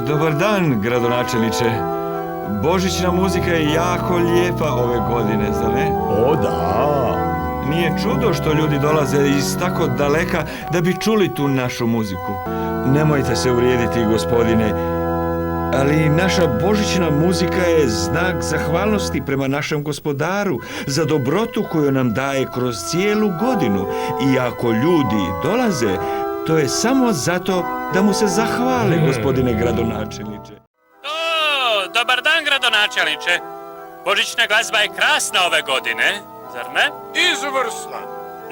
Dobar dan, gradonačelniče. Božićna muzika je jako lijepa ove godine, zar ne? O, da. Nije čudo što ljudi dolaze iz tako daleka da bi čuli tu našu muziku. Nemojte se uvrijediti, gospodine, ali naša božićna muzika je znak zahvalnosti prema našem gospodaru za dobrotu koju nam daje kroz cijelu godinu. I ako ljudi dolaze, to je samo zato da mu se zahvale, gospodine gradonačelniče. Dobar dan, gradonačelniče. Božićna glazba je krasna ove godine, zar ne? Izvrsna!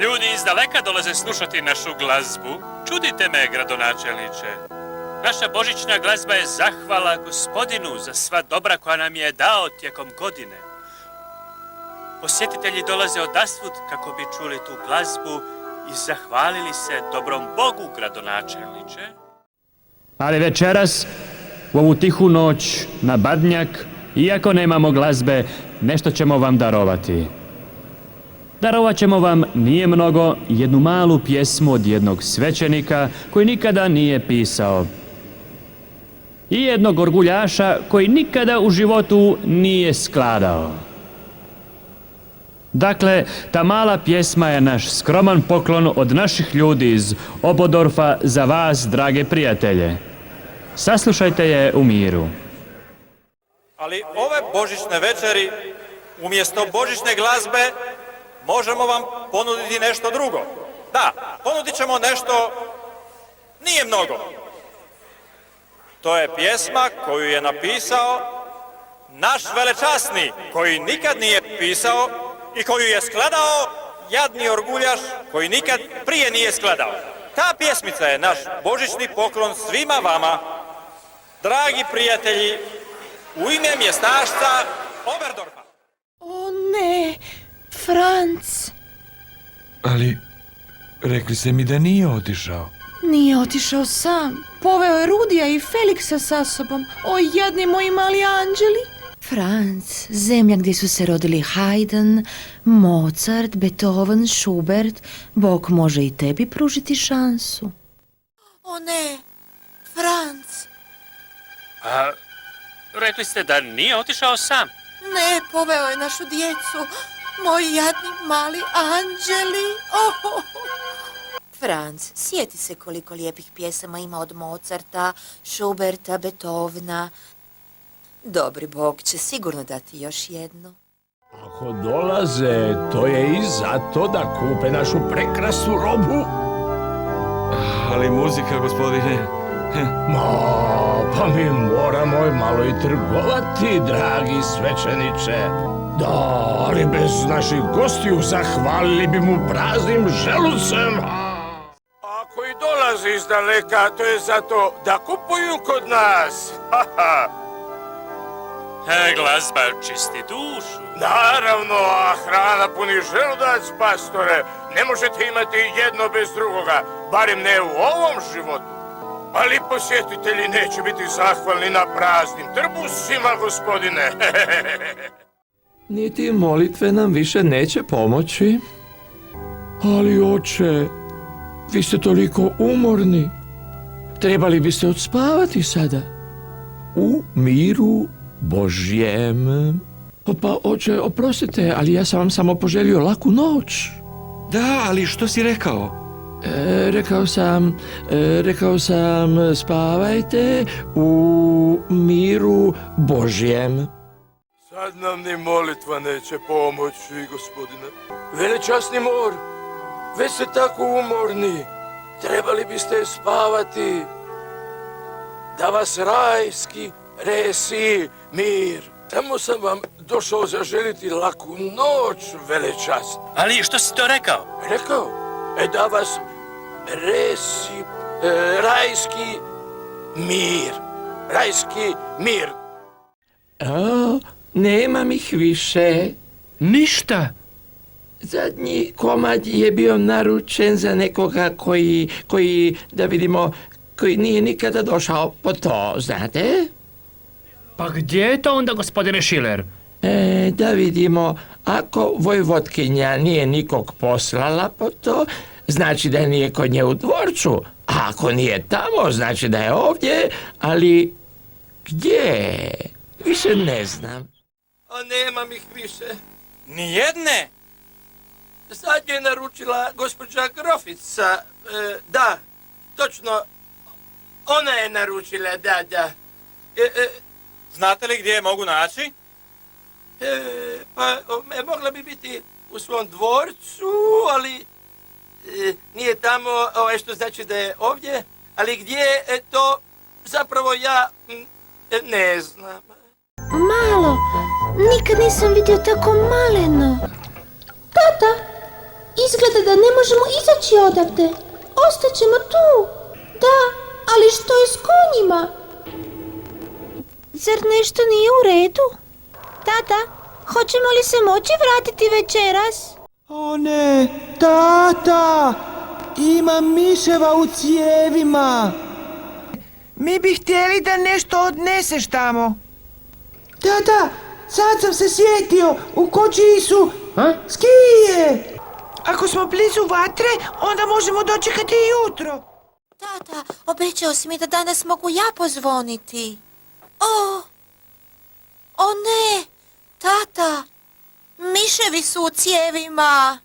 Ljudi iz daleka dolaze slušati našu glazbu. Čudite me, gradonačelniče. Naša božićna glazba je zahvala gospodinu za sva dobra koja nam je dao tijekom godine. Posjetitelji dolaze odasvud kako bi čuli tu glazbu i zahvalili se dobrom Bogu, gradonačelniče. Ali večeras, u ovu tihu noć, na Badnjak, iako nemamo glazbe, nešto ćemo vam darovati. Darovat ćemo vam, nije mnogo, jednu malu pjesmu od jednog svećenika koji nikada nije pisao. I jednog orguljaša koji nikada u životu nije skladao. Dakle, ta mala pjesma je naš skroman poklon od naših ljudi iz Obodorfa za vas, drage prijatelje. Saslušajte je u miru. Ali ove božićne večeri, umjesto božićne glazbe, možemo vam ponuditi nešto drugo. Da, ponudit ćemo nešto, nije mnogo. To je pjesma koju je napisao naš velečasni, koji nikad nije pisao i koju je skladao jadni orguljaš koji nikad prije nije skladao. Ta pjesmica je naš božićni poklon svima vama, dragi prijatelji, u ime mjestašca Oberdorfa. O ne, Franc. Ali, rekli ste mi da nije otišao. Nije otišao sam. Poveo je Rudija i Feliksa sa sobom. O, jadni moji mali anđeli. Franc, zemlja gdje su se rodili Haydn, Mozart, Beethoven, Schubert. Bog može i tebi pružiti šansu. O ne, Franc. Rekli ste da nije otišao sam. Ne, poveo je našu djecu. Moji jadni mali anđeli. Franc, sjeti se koliko lijepih pjesama ima od Mozarta, Schuberta, Beethovena. Dobri Bog će sigurno dati još jednu. Ako dolaze, to je i zato da kupe našu prekrasnu robu. Ali muzika, gospodine... Pa mi moramo malo i trgovati, dragi svećeniče. Da, ali bez naših gostiju zahvalili bi mu praznim želucem. Ako i dolazi iz daleka, to je zato da kupuju kod nas. Glazba čisti dušu. Naravno, a hrana puni želudac, pastore. Ne možete imati jedno bez drugoga, barem ne u ovom životu. Ali posjetitelji neće biti zahvalni na praznim trbusima, gospodine. Niti molitve nam više neće pomoći. Ali, oče, vi ste toliko umorni. Trebali biste odspavati sada. U miru Božjem. Pa, oče, oprostite, ali ja sam vam samo poželio laku noć. Da, ali što si rekao? Rekao sam, spavajte u miru Božjem. Sad nam ni molitva neće pomoći, gospodine. Velečasni mor, već ste tako umorni. Trebali biste spavati. Da vas rajski resi mir. Tamo sam vam došao zaželiti laku noć, velečasni. Ali što si to rekao? Rekao? Da vas resi rajski mir. Rajski mir. Nemam ih više. Ništa. Zadnji komad je bio naručen za nekoga koji, da vidimo, koji nije nikada došao po to, znate? Pa gdje je to onda, gospodine Schiller? Da vidimo, ako vojvotkinja nije nikog poslala po to, znači da nije kod nje u dvorcu, a ako nije tamo, znači da je ovdje, ali gdje? Više ne znam. A nemam ih više. Nijedne? Sad je naručila gospođa Grofica. Da, točno. Ona je naručila, da. Znate li gdje je mogu naći? Pa mogla bi biti u svom dvorcu, ali nije tamo, što znači da je ovdje. Ali gdje, to zapravo ja ne znam. Malo, nikad nisam vidio tako maleno. Tata, izgleda da ne možemo izaći odavde. Ostaćemo tu. Da, ali što je s konjima? Zar nešto nije u redu? Tata, hoćemo li se moći vratiti večeras? O ne, tata, ima miševa u cijevima. Mi bi htjeli da nešto odneseš tamo. Tata, sad sam se sjetio, u kočiji su skije. Ako smo blizu vatre, onda možemo dočekati i jutro. Tata, obećao si mi da danas mogu ja pozvoniti. O ne, tata, miševi su u cijevima.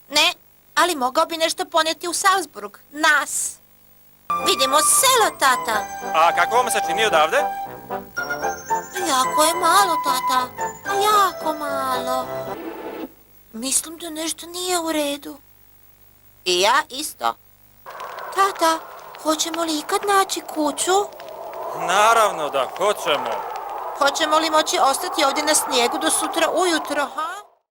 Ne, ali mogao bi nešto ponijeti u Salzburg, nas. Vidimo selo, tata. A kako vam se čini odavde? Jako je malo, tata, jako malo. Mislim da nešto nije u redu. I ja isto. Tata, hoćemo li ikad naći kuću? Naravno da hoćemo. Hoćemo li moći ostati ovdje na snijegu do sutra ujutro, ha?